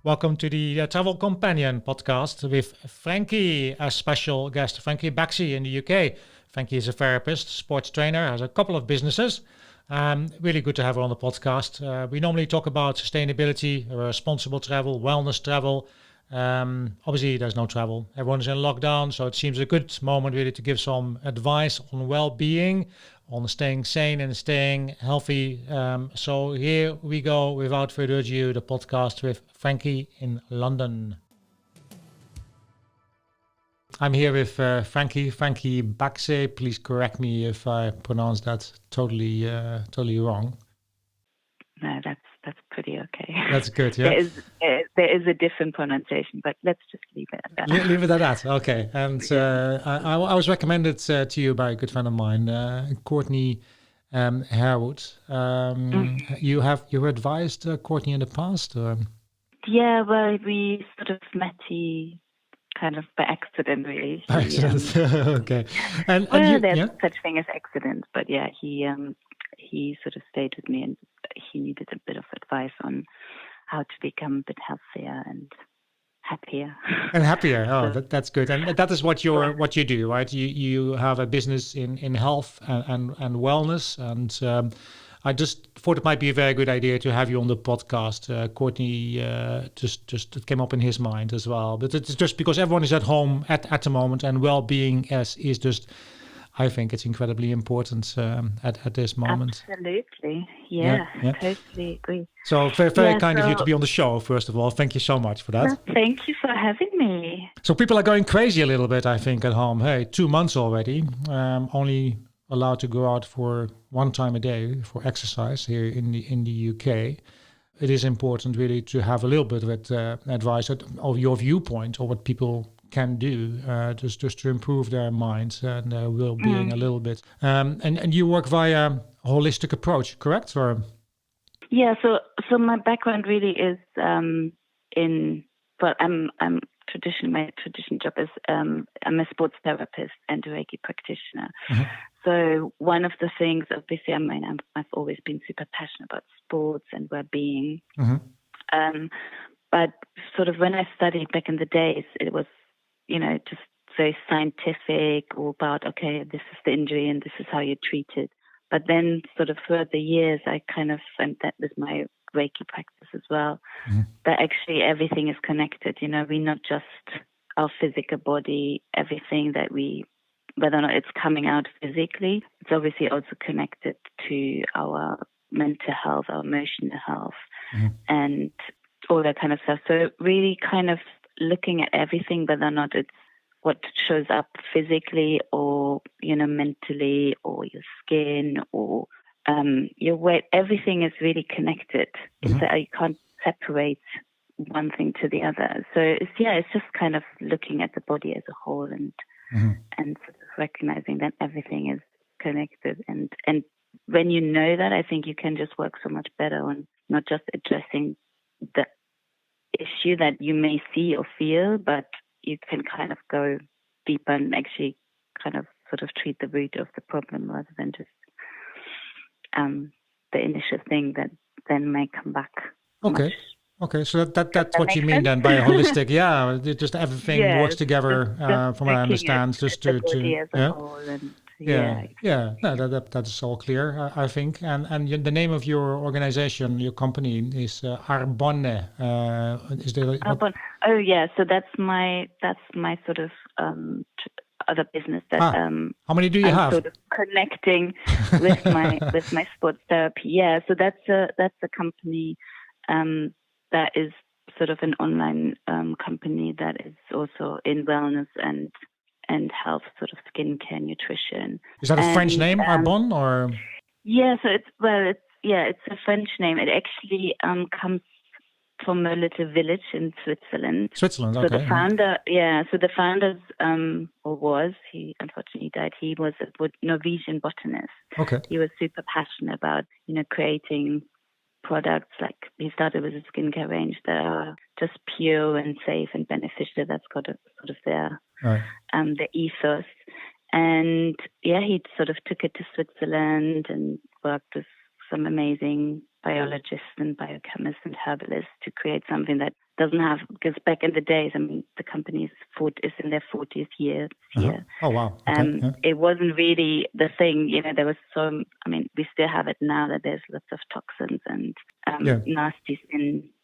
Welcome to the Travel Companion podcast with Frankie, a special guest, Frankie Baxie in the UK. Frankie is a therapist, sports trainer, has a couple of businesses. Really good to have her on the podcast. We normally talk about sustainability, responsible travel, wellness travel. Obviously, there's no travel. Everyone's in lockdown, so it seems a good moment really to give some advice on well-being, on staying sane and staying healthy. So here we go, without further ado, the podcast with Frankie in London. I'm here with Frankie Baxie. Please correct me if I pronounce that totally wrong. No, that's pretty okay. That's good, yeah? There is a different pronunciation, but let's just leave it at that. Leave it at that, okay. And I was recommended to you by a good friend of mine, Courtney Harewood. You were advised Courtney in the past? Yeah, well, we sort of met kind of by accident, really. By accident, okay. And there's yeah? such thing as accident, but yeah, he sort of stayed with me and he needed a bit of advice on how to become a bit healthier and happier. And happier. Oh, that's good. And that is what you do, right? You have a business in health and wellness. And I just thought it might be a very good idea to have you on the podcast. Courtney just it came up in his mind as well. But it's just because everyone is at home at the moment, and well-being is just, I think it's incredibly important at this moment. Absolutely. Yeah. Totally agree. So very kind of you to be on the show, first of all. Thank you so much for that. Well, thank you for having me. So people are going crazy a little bit, I think, at home. Hey, 2 months already. Only allowed to go out for one time a day for exercise here in the UK. It is important really to have a little bit of advice of your viewpoint or what people can do just to improve their minds and their well-being a little bit. And you work via a holistic approach, correct? Or yeah, so my background really is my traditional job is I'm a sports therapist and a Reiki practitioner. Mm-hmm. So one of the things, obviously, I've always been super passionate about sports and well-being. Mm-hmm. But sort of when I studied back in the days, it was, just very scientific, all about, okay, this is the injury and this is how you treat it. But then sort of throughout the years, I kind of found that with my Reiki practice as well, that actually everything is connected. We're not just our physical body, everything that whether or not it's coming out physically, it's obviously also connected to our mental health, our emotional health, and all that kind of stuff. So really kind of looking at everything, whether or not it's what shows up physically or, mentally or your skin or your weight, everything is really connected. So you can't separate one thing to the other. So it's just kind of looking at the body as a whole and sort of recognizing that everything is connected. And when you know that, I think you can just work so much better on not just addressing the issue that you may see or feel, but you can kind of go deeper and actually kind of sort of treat the root of the problem rather than just the initial thing that then may come back. Okay, so that's what you mean then by a holistic, just everything works together from what I understand, just to no, that's all clear, I think. And the name of your organization, your company is Arbonne. Is there? Arbonne. Oh yeah, so that's my sort of other business that how many do you have? Sort of connecting with my sports therapy. Yeah, so that's a company that is sort of an online company that is also in wellness and health, sort of skincare, nutrition. Is that a French name, Arbonne, or? Yeah, so it's a French name. It actually comes from a little village in Switzerland. Switzerland, okay. So the founder, he unfortunately died. He was a Norwegian botanist. Okay. He was super passionate about, creating products. Like he started with a skincare range that are just pure and safe and beneficial. That's got a sort of their the ethos. And he sort of took it to Switzerland and worked with some amazing biologists and biochemists and herbalists to create something that doesn't have, because back in the days, I mean, the company is in their 40th year this year. Oh, wow. Okay. It wasn't really the thing, there was we still have it now, that there's lots of toxins and nasties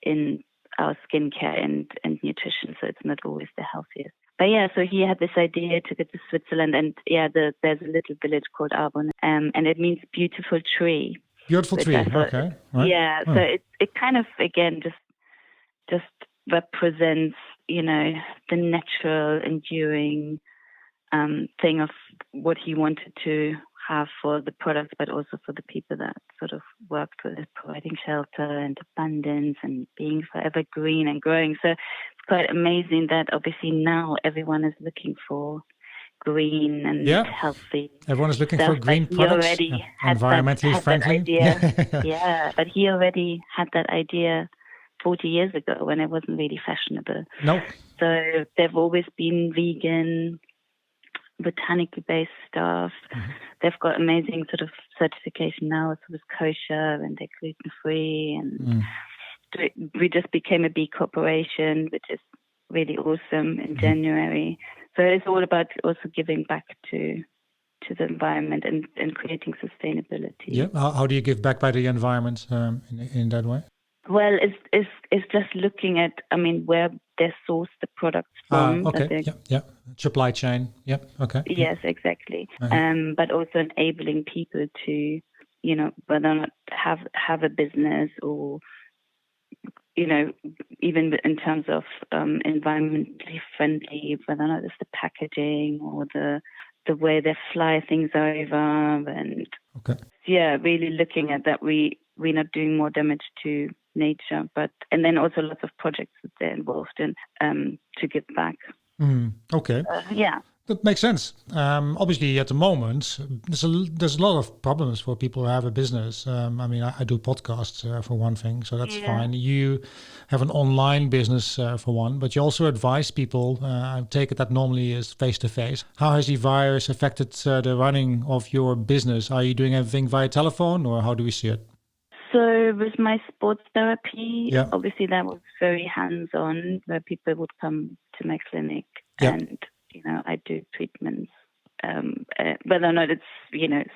in our skincare and nutrition, so it's not always the healthiest. But so he had this idea to get to Switzerland, and there's a little village called Arbon, and it means beautiful tree. Beautiful tree, okay. Right. Yeah, so it kind of, again, just represents, the natural, enduring thing of what he wanted to have for the products, but also for the people that sort of worked with it, providing shelter and abundance and being forever green and growing. So it's quite amazing that obviously now everyone is looking for green and healthy. Everyone is looking stuff, for green products, environmentally friendly. But he already had that idea 40 years ago when it wasn't really fashionable. No. So they've always been vegan, botanically based stuff. Mm-hmm. They've got amazing sort of certification now, sort of kosher, and they're gluten free, and we just became a B corporation, which is really awesome in January. So it's all about also giving back to the environment and creating sustainability. Yeah. How do you give back by the environment in that way? Well, it's just looking at, where they source the products from. Okay. Supply chain. Yep. Okay. Yes, exactly. But also enabling people to, whether or not have a business, or, even in terms of environmentally friendly, whether or not it's the packaging or the way they fly things over, and really looking at that we're not doing more damage to nature, and then also lots of projects that they're involved in to give back. Okay. That makes sense. Obviously, at the moment, there's a lot of problems for people who have a business. I do podcasts for one thing, so that's fine. You have an online business for one, but you also advise people. I take it that normally is face-to-face. How has the virus affected the running of your business? Are you doing everything via telephone, or how do we see it? So with my sports therapy, obviously that was very hands-on, where people would come to my clinic and, I do treatments, whether or not it's,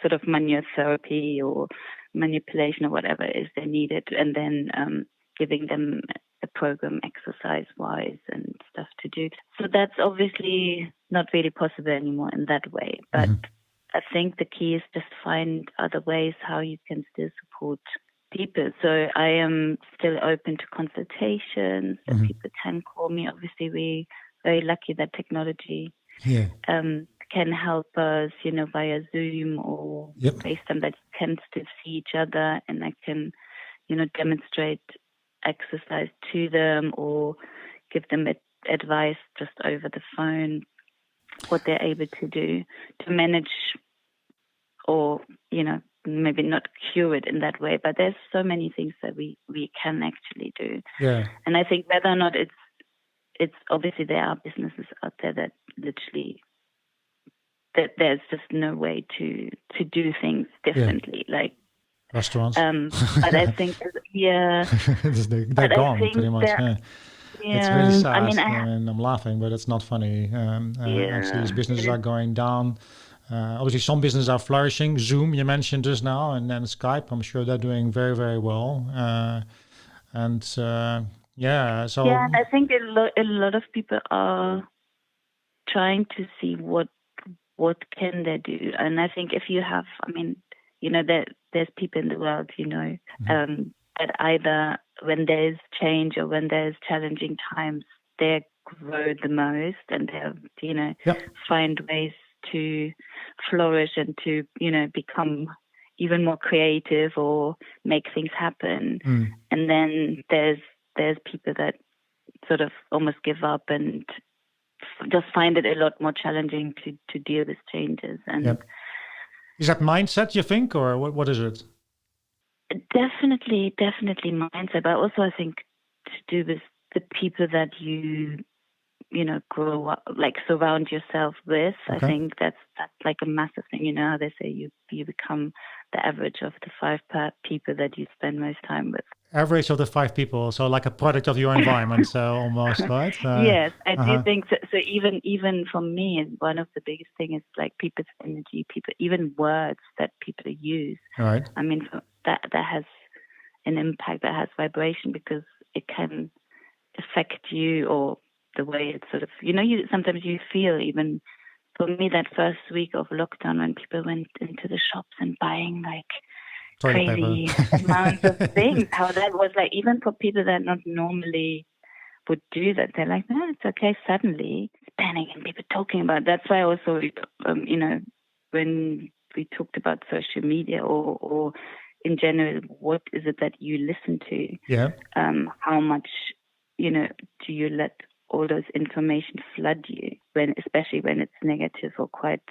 sort of manual therapy or manipulation or whatever it is they needed, and then giving them a program exercise-wise and stuff to do. So that's obviously not really possible anymore in that way, but I think the key is just find other ways how you can still support people. So I am still open to consultations that people can call me. Obviously, we're very lucky that technology can help us, via Zoom or FaceTime, that you can still see each other, and I can, demonstrate exercise to them or give them advice just over the phone, what they're able to do to manage, or, maybe not cure it in that way, but there's so many things that we can actually do. Yeah. And I think whether or not it's obviously there are businesses out there that literally that there's just no way to do things differently, like restaurants. But I think they're gone pretty much. It's really sad. I'm laughing, but it's not funny. Actually, these businesses are going down. Obviously, some businesses are flourishing. Zoom, you mentioned just now, and then Skype. I'm sure they're doing very, very well. So I think a lot of people are trying to see what can they do, and I think if you have, there's people in the world, that either when there's change or when there's challenging times, they grow the most, and they find ways to flourish and to become even more creative or make things happen. And then there's people that sort of almost give up and just find it a lot more challenging to deal with changes. And is that mindset, you think, or what is it? Definitely mindset, but also I think to do with the people that you grow up, like surround yourself with. I think that's like a massive thing. They say you become the average of the 5 people that you spend most time with. average of the 5 people, so like a product of your environment, so almost, right? Yes, I do Uh-huh. think so. So even for me, one of the biggest thing is like people's energy, people, even words that people use. All right. I mean, that has an impact, that has vibration, because it can affect you, or the way it's sort of, you sometimes you feel, even for me, that first week of lockdown, when people went into the shops and buying like Toilet paper. crazy amounts of things, how that was like, even for people that not normally would do that, they're like, no, it's okay. Suddenly it's panic and people talking about it. That's why also, when we talked about social media, or in general, what is it that you listen to? Yeah. How much, do you let all those information flood you, especially when it's negative or quite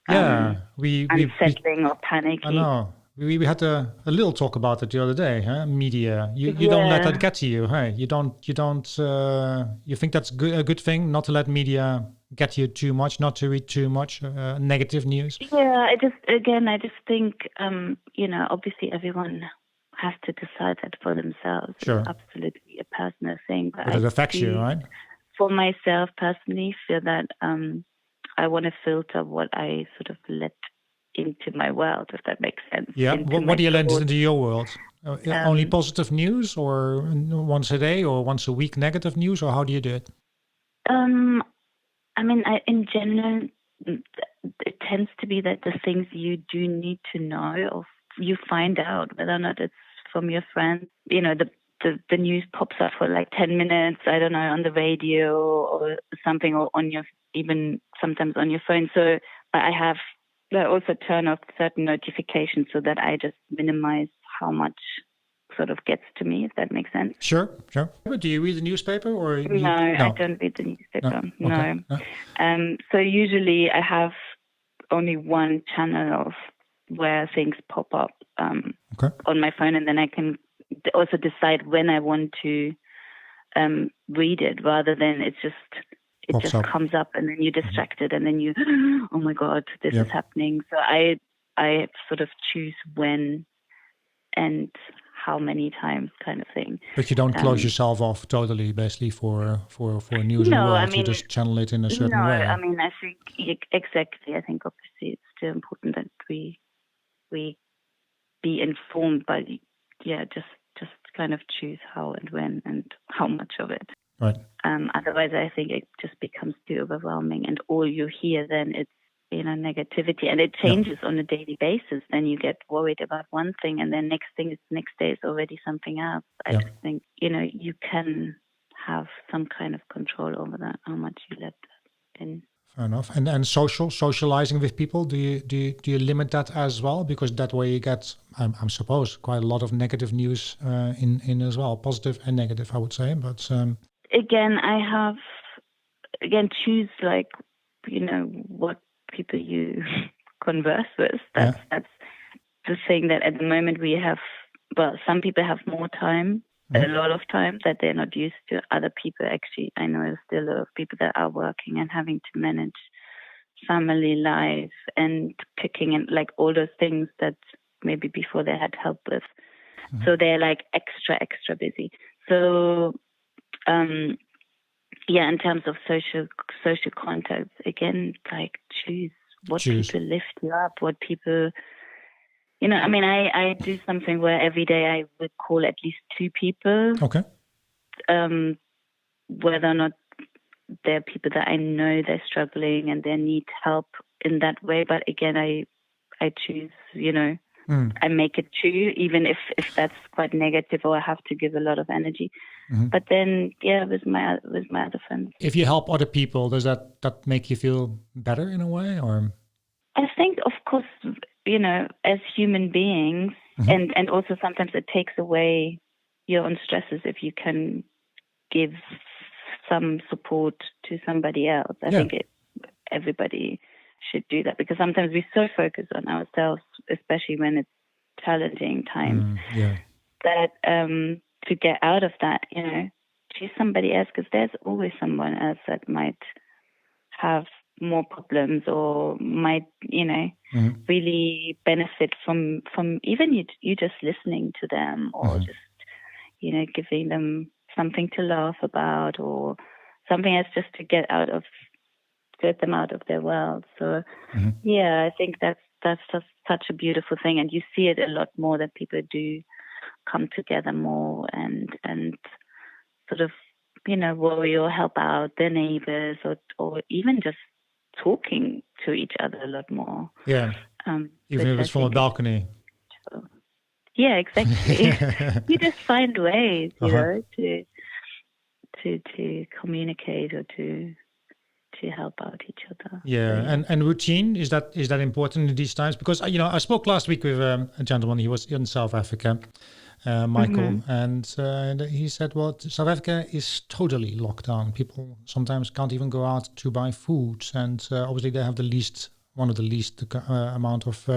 Yeah. We unsettling or I panicky? know. We had a little talk about it the other day, huh? Media. You don't let that Yeah. get to you, hey? You think that's a good thing, not to let media get you too much, not to read too much negative news. Yeah, I just think, obviously everyone has to decide that for themselves. It's Sure. absolutely a personal thing, but But it I affects you, do, right? for myself personally, feel that I want to filter what I sort of let into my world, if that makes sense, Yeah. into What my do you let thoughts. into your world? Only Um, positive news, or once a day, or once a week negative news, or how do you do it? um, I mean, in general, it tends to be that the things you do need to know, or you find out, whether or not it's from your friends, the news pops up for like 10 minutes, I don't know, on the radio or something, or on your, even sometimes on your phone. So I also turn off certain notifications so that I just minimize how much sort of gets to me, if that makes sense. Sure, sure. But do you read the newspaper, or No, you? I No, don't read the no. newspaper. Okay. No. No. So usually I have only one channel of where things pop up Okay. on my phone, and then I can also decide when I want to read it, rather than it Pops just up. comes up and then you're distracted, and then you, oh my God, this is Yep. happening. So I sort of choose when and how many times, kind of thing. But you don't close Um, yourself off totally, basically, for news and no, I world. You mean, just channel it in a no, certain I way. mean, I think exactly. I think obviously it's still important that we be informed, but yeah, just kind of choose how and when and how much of it. Right. Otherwise, I think it just becomes too overwhelming, and all you hear then it's negativity, and it Yeah. changes on a daily basis. Then you get worried about one thing, and then next day is already something else. I Yeah. just think you can have some kind of control over that, how much you let in. Fair enough. And socializing with people, do you limit that as well? Because that way you get, I'm suppose, quite a lot of negative news in as well, positive and negative, I would say. But Again, I have choose, like, what people you converse with. yeah. That's the thing, that at the moment we have. Well, some people have more time, a Mhm. lot of time that they're not used to. Other people, actually, I know still a lot of people that are working and having to manage family life and cooking and like all those things that maybe before they had help with. Mhm. So they're like extra busy. So yeah, in terms of social contacts, again, like, choose what Choose. people lift you up, what people, I mean, I do something where every day I would call at least two people, Okay. whether or not they're people that I know they're struggling and they need help in that way. But again, I choose, Mm. I make it two, even if that's quite negative or I have to give a lot of energy. Mhm. But then, yeah, with my other friends, If you help other people, does that make you feel better in a way, or? I think, of course, as human beings, Mhm. and also sometimes it takes away your own stresses if you can give some support to somebody else. I Yeah. think everybody should do that, because sometimes we're so focused on ourselves, especially when it's challenging times, Yeah. that to get out of that, choose somebody else, because there's always someone else that might have more problems, or might, Mhm. really benefit from even you just listening to them, or Mhm. just giving them something to laugh about or something else just to get them out of their world. So yeah, I think that's just such a beautiful thing, and you see it a lot more that people do come together more and sort of worry or help out their neighbors or even just talking to each other a lot more. Yeah, even if it's from a balcony. Yeah, exactly. You just find ways, to communicate or to help out each other. Yeah, So, and routine, is that important in these times? Because I spoke last week with a gentleman. He was in South Africa, Michael, and he said, well, South Africa is totally locked down. People sometimes can't even go out to buy food, and obviously they have one of the least amount of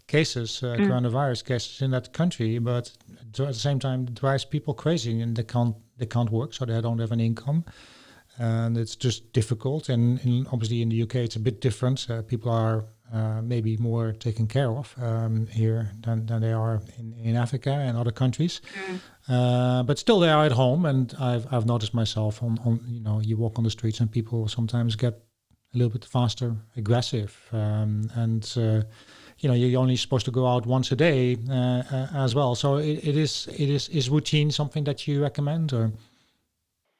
cases, coronavirus cases in that country. But at the same time, it drives people crazy, and they can't work, so they don't have an income. And it's just difficult. And obviously in the UK, it's a bit different. People are maybe more taken care of here than they are in Africa and other countries. But still, they are at home. And I've noticed myself on you walk on the streets and people sometimes get a little bit faster, aggressive, you're only supposed to go out once a day as well. So is routine something that you recommend, or?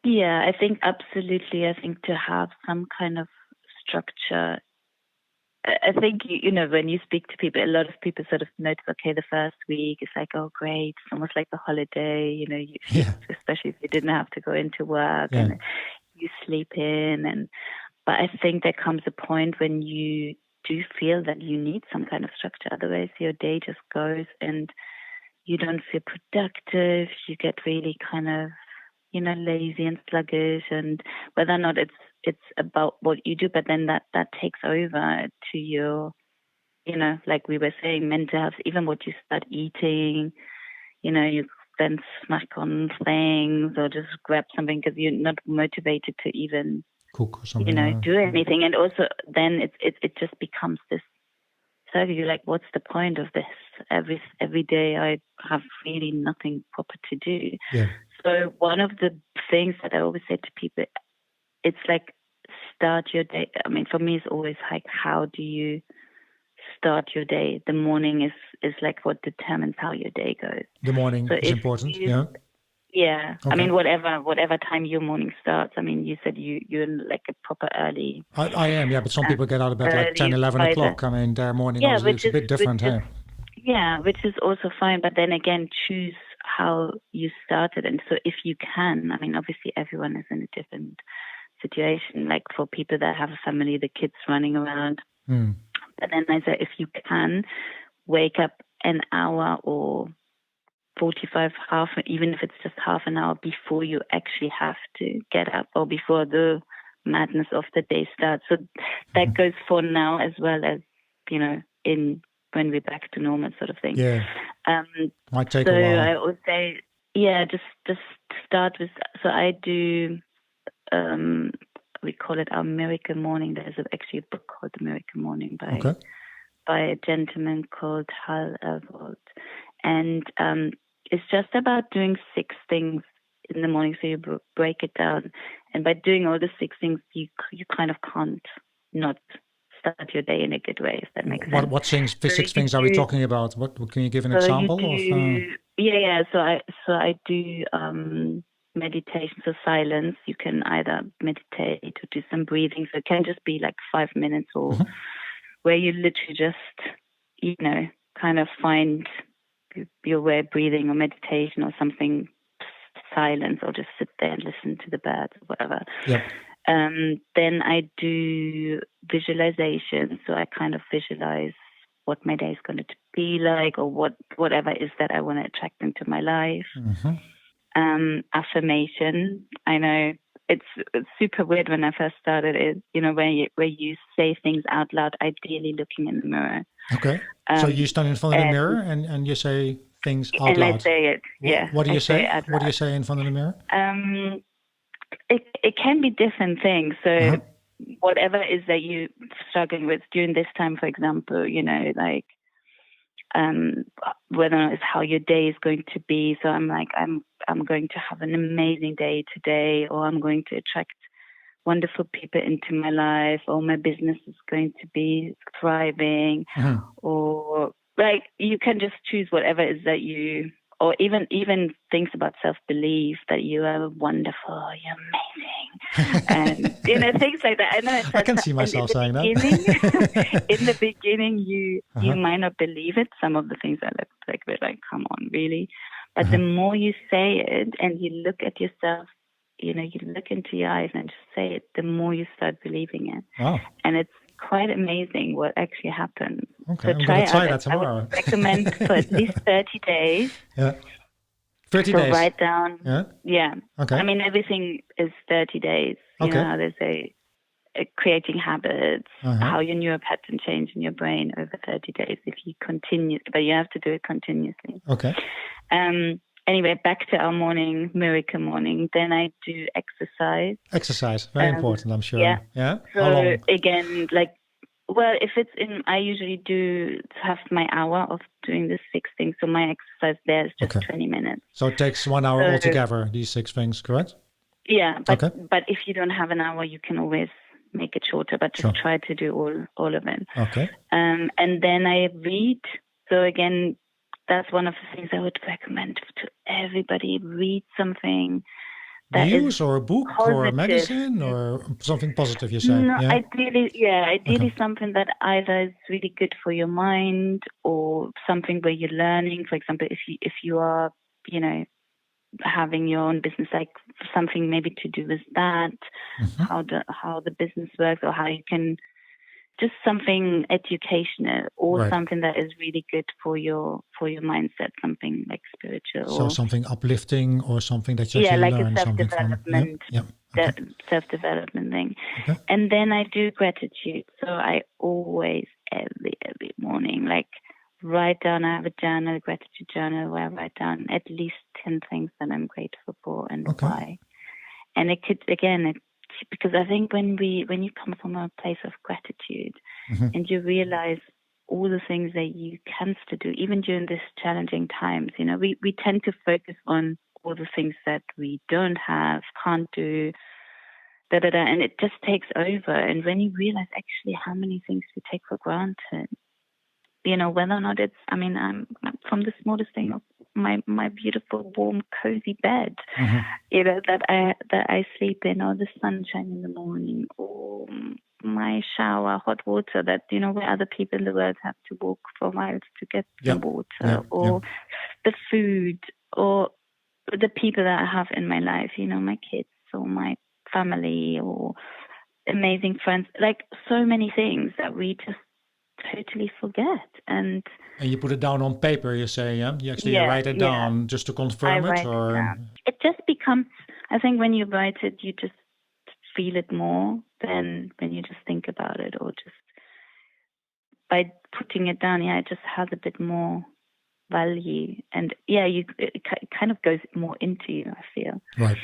Yeah, I think absolutely. I think to have some kind of structure. I think, when you speak to people, a lot of people sort of notice, okay, the first week is like, oh, great. It's almost like a holiday, especially if you didn't have to go into work and you sleep in. But I think there comes a point when you do feel that you need some kind of structure. Otherwise, your day just goes and you don't feel productive. You get really kind of lazy and sluggish, and whether or not it's about what you do, but then that takes over to your, like we were saying, mental health, even what you start eating, you then snack on things or just grab something because you're not motivated to even cook or something, do anything. And also then it just becomes this circle. You're like, what's the point of this? Every day I have really nothing proper to do. Yeah. So one of the things that I always say to people, it's like start your day. I mean, for me, it's always like, how do you start your day? The morning is like what determines how your day goes. The morning is important. Yeah. Okay. I mean, whatever time your morning starts. I mean, you said you're like a proper early. I am, yeah. But some people get out of bed like 10, 11 o'clock. I mean, their morning is a bit different. Which is also fine. But then again, choose how you started. And so if you can, I mean, obviously everyone is in a different situation. Like for people that have a family, the kids running around. But then I say, if you can, wake up an hour or 45, even if it's just half an hour before you actually have to get up or before the madness of the day starts. So that goes for now as well as, when we're back to normal sort of thing. Yeah. Might take a while. So I would say, just start with, so I do, we call it our Miracle Morning. There's actually a book called The Miracle Morning by a gentleman called Hal Elrod. And it's just about doing 6 things in the morning. So you break it down. And by doing all the 6 things, you kind of can't not start your day in a good way, if that makes sense. What things, 6 things are we talking about? What can you give an example of? So I do meditation, so silence. You can either meditate or do some breathing. So it can just be like 5 minutes or where you literally just, kind of find your way of breathing or meditation or something, silence, or just sit there and listen to the birds or whatever. Yep. Then I do visualization. So I kind of visualize what my day is going to be like or whatever it is that I want to attract into my life. Affirmation. I know it's super weird when I first started it, where you say things out loud, ideally looking in the mirror. Okay. So you stand in front of the mirror and you say things out loud. And I say it, yeah. What do you say? What do you say in front of the mirror? It can be different things. So whatever it is that you're struggling with during this time, for example, like whether or not it's how your day is going to be. So I'm like, I'm going to have an amazing day today, or I'm going to attract wonderful people into my life, or my business is going to be thriving, or like you can just choose whatever it is that you, or even things about self-belief, that you are wonderful, you're amazing, and things like that. I know I can see myself saying that. In the beginning, you might not believe it. Some of the things are like, come on, really. But the more you say it and you look at yourself, you look into your eyes and just say it, the more you start believing it. Oh. And it's quite amazing what actually happens. Okay, So I'm going to try that I tomorrow. would recommend for at least 30 days. Yeah. 30 days. Write down. Yeah. Okay. I mean, everything is 30 days. You know how they say, creating habits, how your neural pattern change in your brain over 30 days if you continue, but you have to do it continuously. Okay. Anyway, back to our morning, miracle morning. Then I do exercise. Exercise, very important, I'm sure. Yeah. So How long? again, if it's I usually do have my hour of doing the 6 things. So my exercise there is just 20 minutes. So it takes 1 hour altogether, these 6 things, correct? Yeah, but if you don't have an hour, you can always make it shorter, but just try to do all of it. Okay. And then I read. So again, that's one of the things I would recommend to everybody. Read something. News or a book positive. or a magazine or something positive, you say? No, ideally something that either is really good for your mind or something where you're learning. For example, if you are, having your own business, like something maybe to do with that, how the business works, or how you can, just something educational or something that is really good for your mindset, something like spiritual. So something uplifting or something that you like learn a something from. Self-development thing. Okay. And then I do gratitude. So I always, every morning, write down, I have a journal, a gratitude journal, where I write down at least 10 things that I'm grateful for and why. And it could, again, because I think when you come from a place of gratitude and you realize all the things that you can still do, even during these challenging times, we tend to focus on all the things that we don't have, can't do, and it just takes over. And when you realize actually how many things we take for granted, whether or not it's, I'm from the smallest thing of my beautiful, warm, cozy bed, that I sleep in, or the sunshine in the morning, or my shower, hot water that, where other people in the world have to walk for miles to get the water, or the food, or the people that I have in my life, my kids or my family or amazing friends, like so many things that we just totally forget. And you put it down on paper, you say, you actually write it down just to confirm it, or it just becomes, I think when you write it, you just feel it more than when you just think about it, or just by putting it down, it just has a bit more value, and it kind of goes more into you, I feel. Right.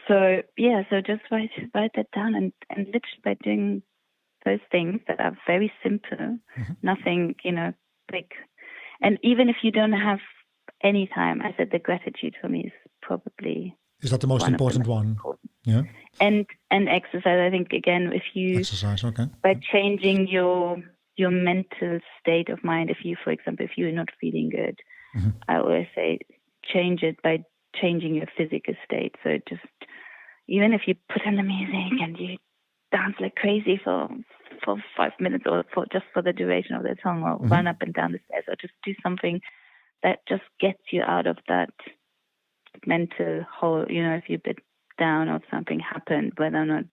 So just write that down, and literally by doing those things that are very simple, nothing, big. And even if you don't have any time, I said the gratitude for me is probably... Is that the most important one? Yeah. And exercise, I think, again, if you... Exercise, okay. By changing your mental state of mind, for example, if you're not feeling good, I always say change it by changing your physical state. So just, even if you put on the music and you dance like crazy for 5 minutes, or for the duration of the song, or run up and down the stairs, or just do something that just gets you out of that mental hole. If you're a bit down or something happened, whether or not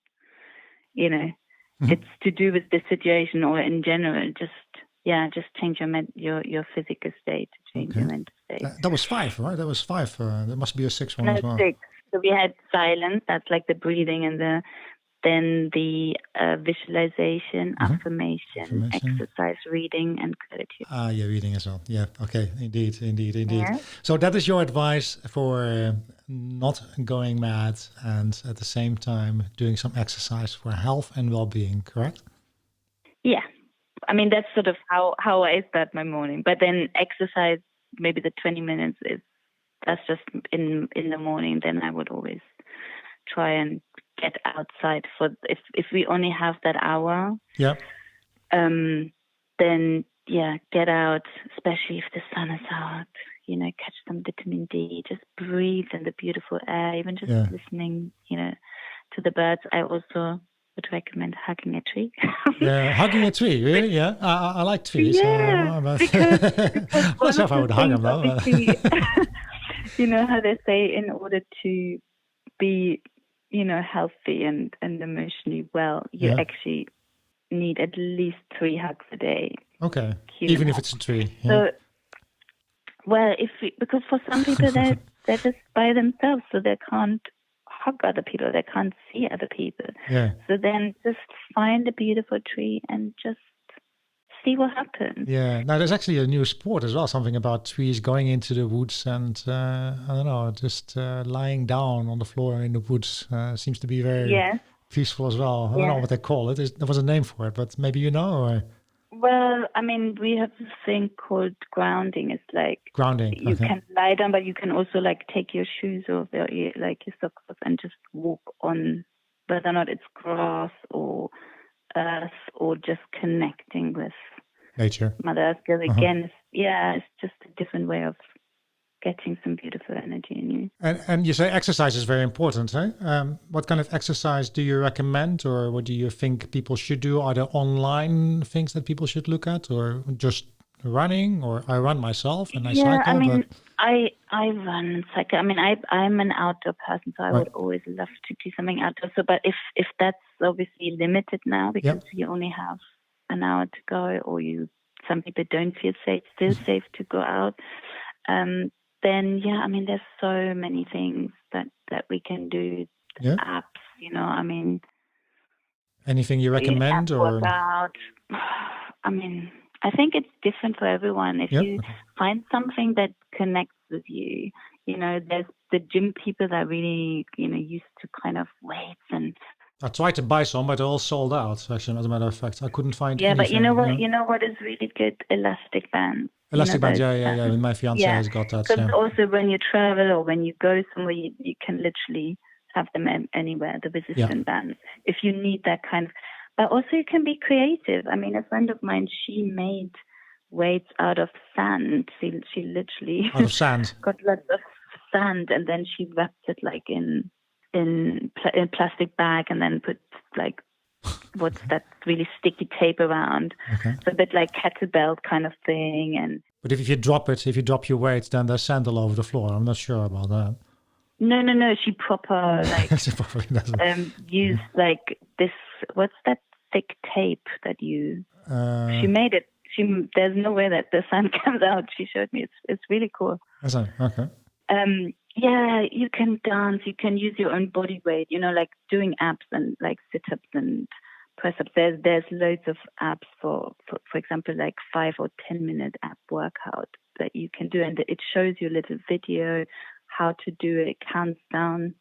it's to do with the situation or in general, just change your physical state, change your mental state. That was 5, right? That was 5. There must be a 6th one as well. 6. So we had silence, that's like the breathing, and then the visualization, affirmation, exercise, reading, and gratitude. Reading as well. Yeah, okay, indeed. Yeah. So that is your advice for not going mad, and at the same time doing some exercise for health and well-being, correct? Yeah. I mean, that's sort of how I start my morning. But then exercise, maybe the 20 minutes that's just in the morning. Then I would always try and get outside for if we only have that hour. Yeah. Then get out, especially if the sun is out. Catch some vitamin D. Just breathe in the beautiful air. Even just listening, to the birds. I also would recommend hugging a tree. Yeah, hugging a tree, really? Yeah, I like trees. Yeah, because Let's if I would hug them though. You know how they say, in order to be, healthy and emotionally well, you actually need at least 3 hugs a day. Okay, even if it's a tree. Yeah. So, well, because for some people they're just by themselves, so they can't hug other people, they can't see other people. Yeah. So then just find a beautiful tree and just see what happens. Yeah. Now there's actually a new sport as well, something about trees going into the woods and I don't know, just lying down on the floor in the woods seems to be very peaceful as well. I don't know what they call it. There was a name for it, but maybe you know. Or... Well, I mean, we have this thing called grounding. It's like grounding. You can lie down, but you can also take your shoes off, or your socks off, and just walk on, whether or not it's grass or earth or just connecting with nature, Mother Earth. Because again, it's just a different way of getting some beautiful energy in you. And you say exercise is very important, eh? What kind of exercise do you recommend, or what do you think people should do? Are there online things that people should look at, or just running? Or I run myself and I cycle. I mean, I run and cycle. I mean, I'm an outdoor person, so I would always love to do something outdoor. So, but if that's obviously limited now because you only have an hour to go, or some people don't feel still safe to go out. Then I mean, there's so many things that we can do. Apps, I mean. Anything you recommend, or? Workout. I mean, I think it's different for everyone. If you find something that connects with you, there's the gym people that really, used to kind of weights and. I tried to buy some, but they're all sold out. Actually, as a matter of fact, I couldn't find anything. Yeah, but you know what? You know what is really good? Elastic bands. Elastic bands, yeah. My fiance has got that. Because also when you travel or when you go somewhere, you can literally have them anywhere. The resistance bands. If you need that kind of, but also you can be creative. I mean, a friend of mine, she made weights out of sand. She literally out of sand got lots of sand, and then she wrapped it in plastic bag, and then put what's that really sticky tape around. So a bit like kettlebell kind of thing. But if you drop your weight, then there's sand all over the floor. I'm not sure about that. No. She proper used this. What's that thick tape that you? She made it. There's no way that the sand comes out. She showed me. It's really cool. Is that okay? Yeah, you can dance. You can use your own body weight. Like doing abs and sit-ups and press-ups. There's loads of apps for example, 5 or 10 minute app workout that you can do, and it shows you a little video how to do it. It counts down,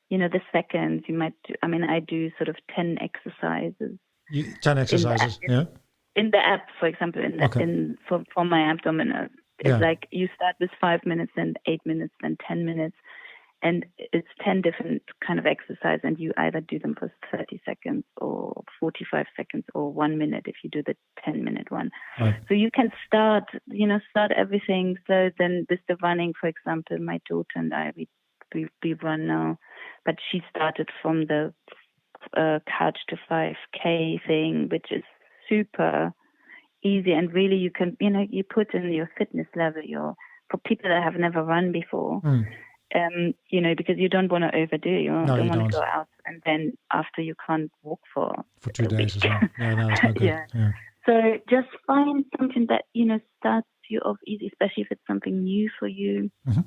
the seconds you might do. I mean, I do sort of 10 exercises. 10 exercises, in the app, for example, for my abdominal. It's you start with 5 minutes, then 8 minutes, then 10 minutes. And it's 10 different kind of exercise, and you either do them for 30 seconds or 45 seconds or 1 minute if you do the 10-minute one. Right. So you can start everything. So then with the running, for example, my daughter and I, we run now, but she started from the couch to 5K thing, which is super easy, and really you can, you put in your fitness level, for people that have never run before, because you don't want to overdo it. You don't want to go out and then after you can't walk for 2 days as well. Yeah, no, it's not good. Yeah. So just find something that, starts you off easy, especially if it's something new for you. Mm-hmm.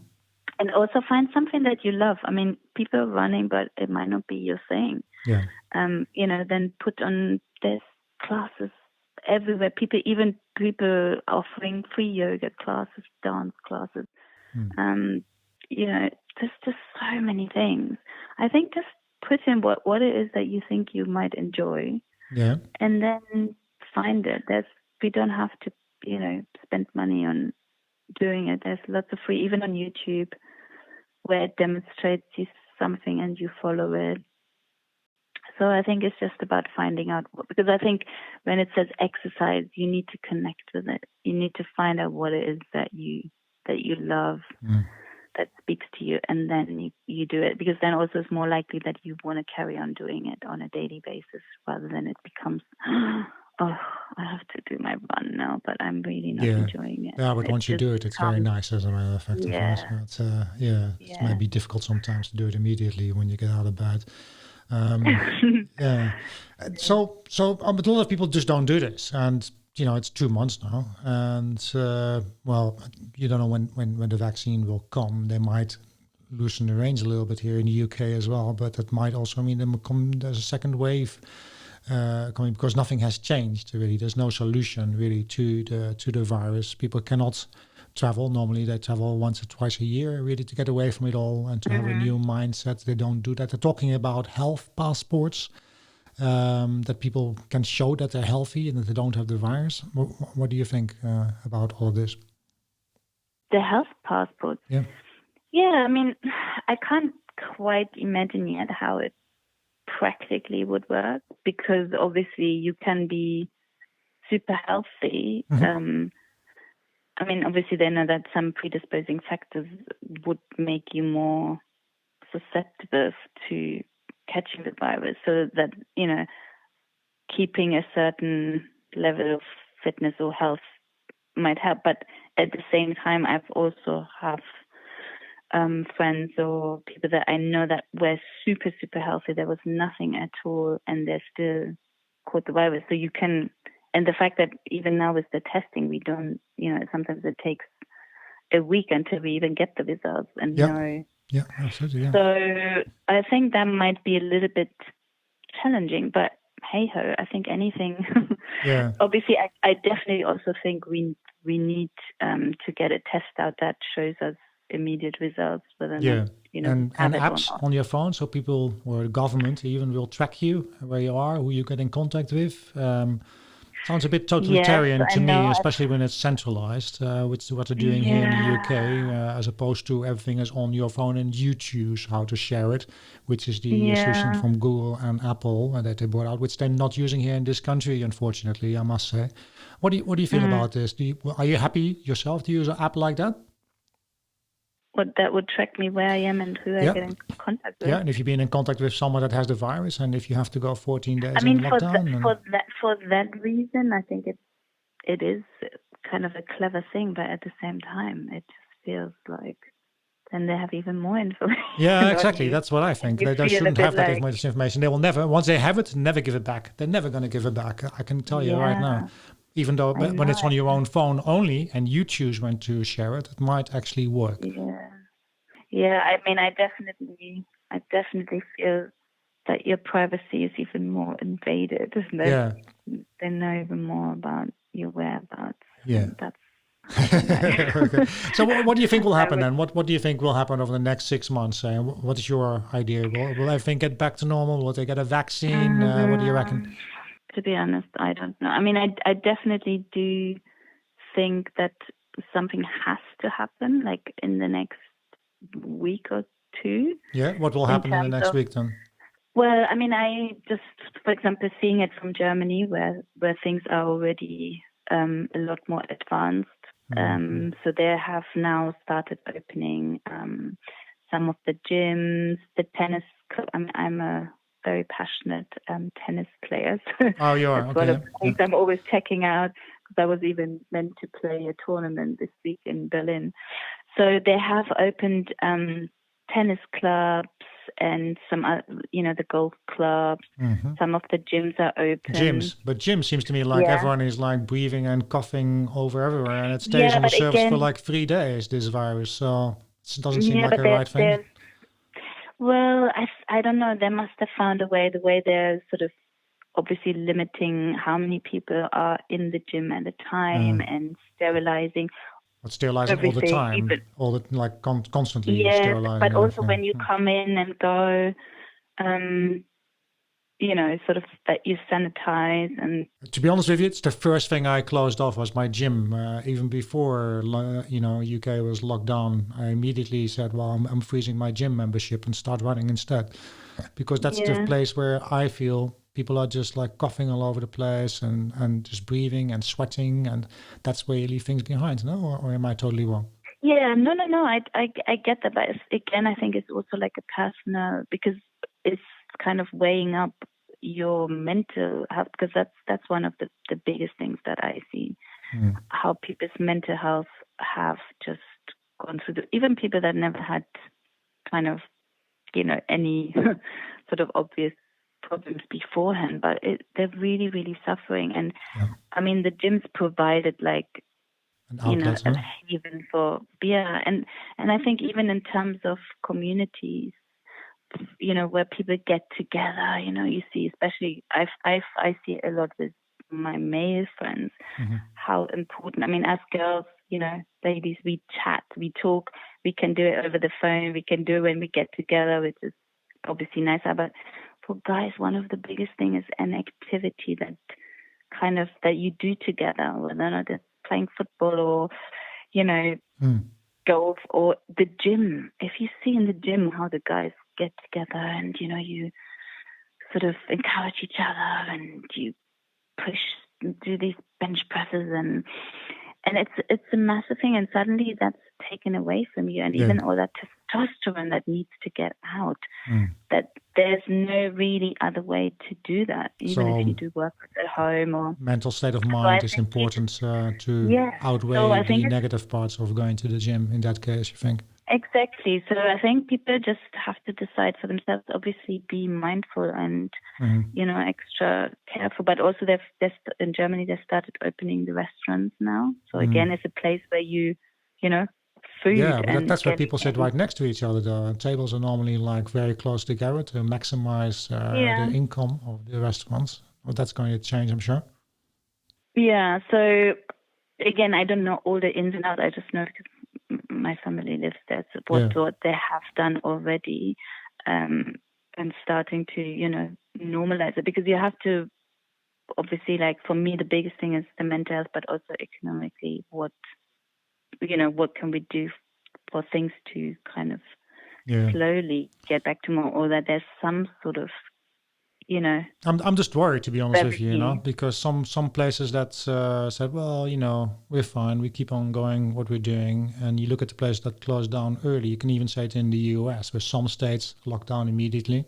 And also find something that you love. I mean, people are running, but it might not be your thing. Yeah. Then put on this classes everywhere. People offering free yoga classes, dance classes. There's just so many things. I think just put in what it is that you think you might enjoy. Yeah. And then find it. we don't have to, spend money on doing it. There's lots of free, even on YouTube, where it demonstrates you something and you follow it. So I think it's just about finding out because I think when it says exercise, you need to connect with it. You need to find out what it is that you love, that speaks to you, and then you do it, because then also it's more likely that you want to carry on doing it on a daily basis rather than it becomes, oh, I have to do my run now, but I'm really not enjoying it. Yeah, but once you do it, it's very nice as a matter of fact. It's it might be difficult sometimes to do it immediately when you get out of bed. So but a lot of people just don't do this, and it's 2 months now, and you don't know when the vaccine will come. They might loosen the reins a little bit here in the UK as well, but that might also mean there's a second wave coming, because nothing has changed really. There's no solution really to the virus. People cannot travel. Normally they travel once or twice a year really to get away from it all and to have a new mindset. They don't do that. They're talking about health passports, that people can show that they're healthy and that they don't have the virus. What do you think about all this? The health passports? Yeah, I mean, I can't quite imagine yet how it practically would work, because obviously you can be super healthy. I mean, obviously they know that some predisposing factors would make you more susceptible to catching the virus, so that, keeping a certain level of fitness or health might help. But at the same time, I've also have friends or people that I know that were super, super healthy. There was nothing at all, and they still caught the virus. So you can, and the fact that even now with the testing, we don't, sometimes it takes a week until we even get the results and know. Yeah, absolutely. Yeah. So I think that might be a little bit challenging, but hey ho, I think anything. Obviously, I definitely also think we need to get a test out that shows us immediate results, whether and apps on your phone, so people or the government even will track you where you are, who you get in contact with. Sounds a bit totalitarian to me, especially when it's centralized, which is what they're doing here in the UK, as opposed to everything is on your phone and you choose how to share it, which is the solution from Google and Apple that they brought out, which they're not using here in this country, unfortunately, I must say. What do you feel about this? Are you happy yourself to use an app like that? What, that would track me where I am and who I get in contact with. Yeah, and if you've been in contact with someone that has the virus, and if you have to go 14 days in lockdown. For that reason, I think it is kind of a clever thing, but at the same time, it just feels like then they have even more information. Yeah, exactly. That's what I think. They shouldn't have that much information. They will never, once they have it, never give it back. They're never going to give it back. I can tell you right now. Even though when it's on your own phone only and you choose when to share it, it might actually work. Yeah. I mean, I definitely feel that your privacy is even more invaded. They know even more about your whereabouts. Yeah. That's okay. So what do you think will happen then? What do you think will happen over the next 6 months? What is your idea? Will everything get back to normal? Will they get a vaccine? What do you reckon? To be honest, I don't know. I mean, I definitely do think that something has to happen, like in the next week or two. Yeah, what will happen in the next week then? Well, I mean, I just, for example, seeing it from Germany, where things are already a lot more advanced. So they have now started opening some of the gyms, the tennis. I'm a very passionate tennis player. Oh, you are? That's one of the things I'm always checking out, because I was even meant to play a tournament this week in Berlin. So they have opened tennis clubs and some, the golf clubs. Some of the gyms are open. Gyms seems to me like everyone is like breathing and coughing over everywhere, and it stays on the surface for like 3 days, this virus. So it doesn't seem like a right thing. Well, I don't know. They must have found a way, the way they're sort of obviously limiting how many people are in the gym at a time and sterilizing. But sterilizing all the time, constantly sterilizing. But also when you come in and go, sort of that you sanitize. And to be honest with you, it's the first thing I closed off was my gym. Even before, UK was locked down, I immediately said, well, I'm freezing my gym membership and start running instead. Because that's the place where I feel people are just like coughing all over the place and just breathing and sweating. And that's where you leave things behind, no? Or am I totally wrong? Yeah, no. I get that. But again, I think it's also like a personal, because it's kind of weighing up your mental health, because that's one of the biggest things that I see, how people's mental health have just gone through even people that never had kind of any sort of obvious problems beforehand, but they're really, really suffering. And I mean, the gyms provided like outlet, a haven for and I think even in terms of communities, where people get together, you see, especially I see a lot with my male friends, how important. I mean, as girls, ladies, we chat, we talk, we can do it over the phone, we can do it when we get together, which is obviously nicer. But for guys, one of the biggest things is an activity that you do together, whether or not it's playing football or, golf or the gym. If you see in the gym how the guys get together and, you sort of encourage each other and you do these bench presses and it's a massive thing, and suddenly that's taken away from you, and even all that testosterone that needs to get out, that there's no really other way to do that, even if you do work at home. Or mental state of mind is important to outweigh the negative parts of going to the gym in that case, you think? Exactly. So I think people just have to decide for themselves, obviously be mindful and, extra careful. But also in Germany, they started opening the restaurants now. So again, it's a place where food. Yeah, but that's where people sit right next to each other, though. Tables are normally like very close together to maximize the income of the restaurants. Well, that's going to change, I'm sure. Yeah. So again, I don't know all the ins and outs. I just know because my family lives there, so what they have done already, and starting to normalize it, because you have to obviously, like, for me the biggest thing is the mental health, but also economically what can we do for things to kind of slowly get back to more, or that there's some sort of I'm just worried, to be honest with you, because some places that said, well, we're fine, we keep on going what we're doing, and you look at the places that closed down early. You can even say it in the US, where some states locked down immediately,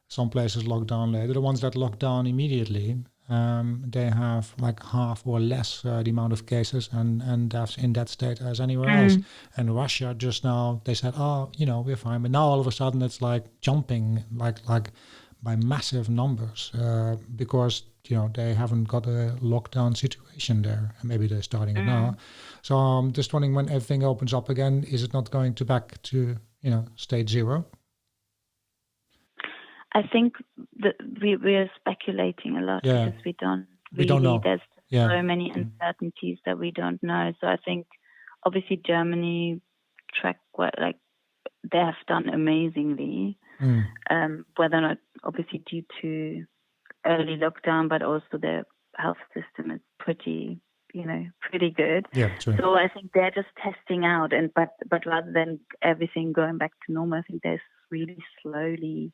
some places locked down later. The ones that locked down immediately, they have like half or less the amount of cases and deaths in that state as anywhere else. And Russia just now, they said, we're fine, but now all of a sudden it's like jumping like by massive numbers because they haven't got a lockdown situation there, and maybe they're starting it now. So I'm just wondering, when everything opens up again, is it not going to back to stage zero? I think that we're speculating a lot because we don't know. There's so many uncertainties that we don't know. So I think obviously Germany they have done amazingly. Whether or not obviously due to early lockdown, but also their health system is pretty good. Yeah, true. So I think they're just testing out, but rather than everything going back to normal, I think they're really slowly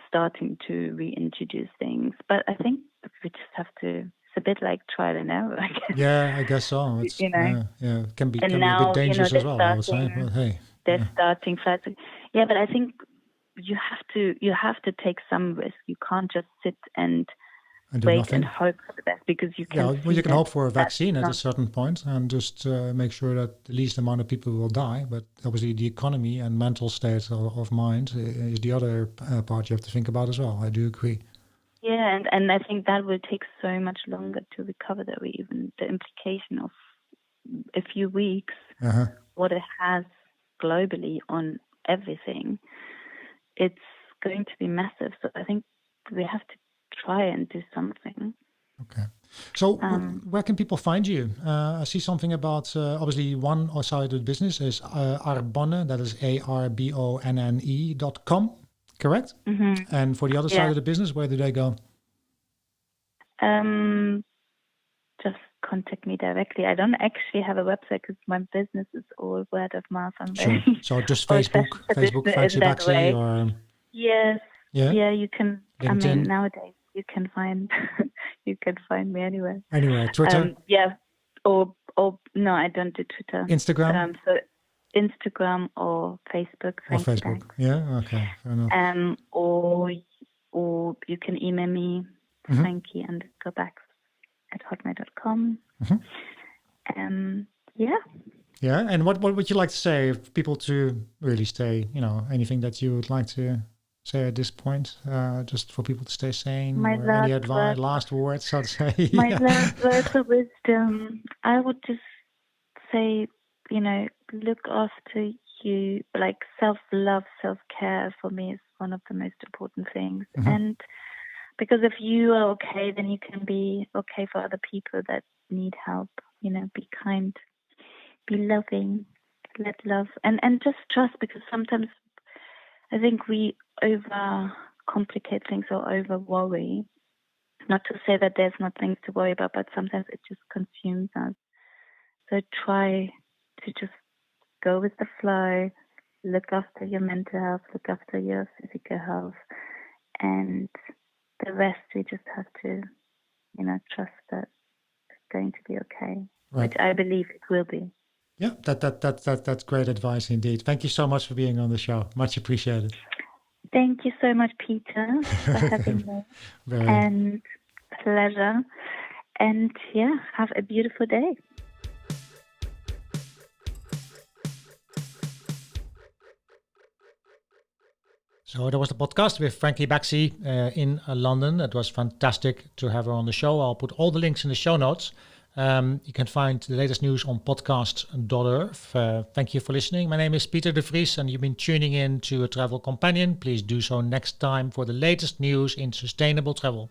starting to reintroduce things. But I think we just have to. It's a bit like trial and error, I guess. Yeah, I guess so. It's, it can be a bit dangerous as well, I would say. But hey, they're starting flights. Yeah, but I think you have to take some risk. You can't just sit and wait nothing. and hope for the best, because you can. You can hope for a vaccine at a certain point and just make sure that the least amount of people will die. But obviously, the economy and mental state of mind is the other part you have to think about as well. I do agree. Yeah, and I think that will take so much longer to recover that even the implication of a few weeks, what it has globally on everything, it's going to be massive. So I think we have to try and do something. Okay. So where can people find you? I see something about, obviously one side of the business is Arbonne, that is ARBONNE.com. correct? Mm-hmm. And for the other side of the business, where do they go? Just contact me directly. I don't actually have a website because my business is all word of mouth. I'm very So just Facebook, Frankie Baxie, or yes, yeah. You can. LinkedIn. I mean, nowadays you can find me anywhere. Anywhere, Twitter. Or no, I don't do Twitter. Instagram. So Instagram or Facebook. Frankie Facebook. Baxie. Yeah. Okay. Fair enough. Or you can email me, Frankie_Baxie@hotmail.com. Yeah. And what would you like to say if people to really stay? Anything that you would like to say at this point, just for people to stay sane? Any advice, last words, so to say? My last words of wisdom. I would just say, look after you. Like self-love, self-care for me is one of the most important things. And because if you are okay, then you can be okay for other people that need help. Be kind, be loving, let love, and just trust, because sometimes I think we overcomplicate things or over worry. Not to say that there's not things to worry about, but sometimes it just consumes us. So try to just go with the flow, look after your mental health, look after your physical health, and the rest we just have to, trust that it's going to be okay, which I believe it will be. Yeah, that's great advice indeed. Thank you so much for being on the show. Much appreciated. Thank you so much, Peter, for having me. And pleasure. And have a beautiful day. So that was the podcast with Frankie Baxie in London. It was fantastic to have her on the show. I'll put all the links in the show notes. You can find the latest news on podcast.earth. Thank you for listening. My name is Peter de Vries, and you've been tuning in to A Travel Companion. Please do so next time for the latest news in sustainable travel.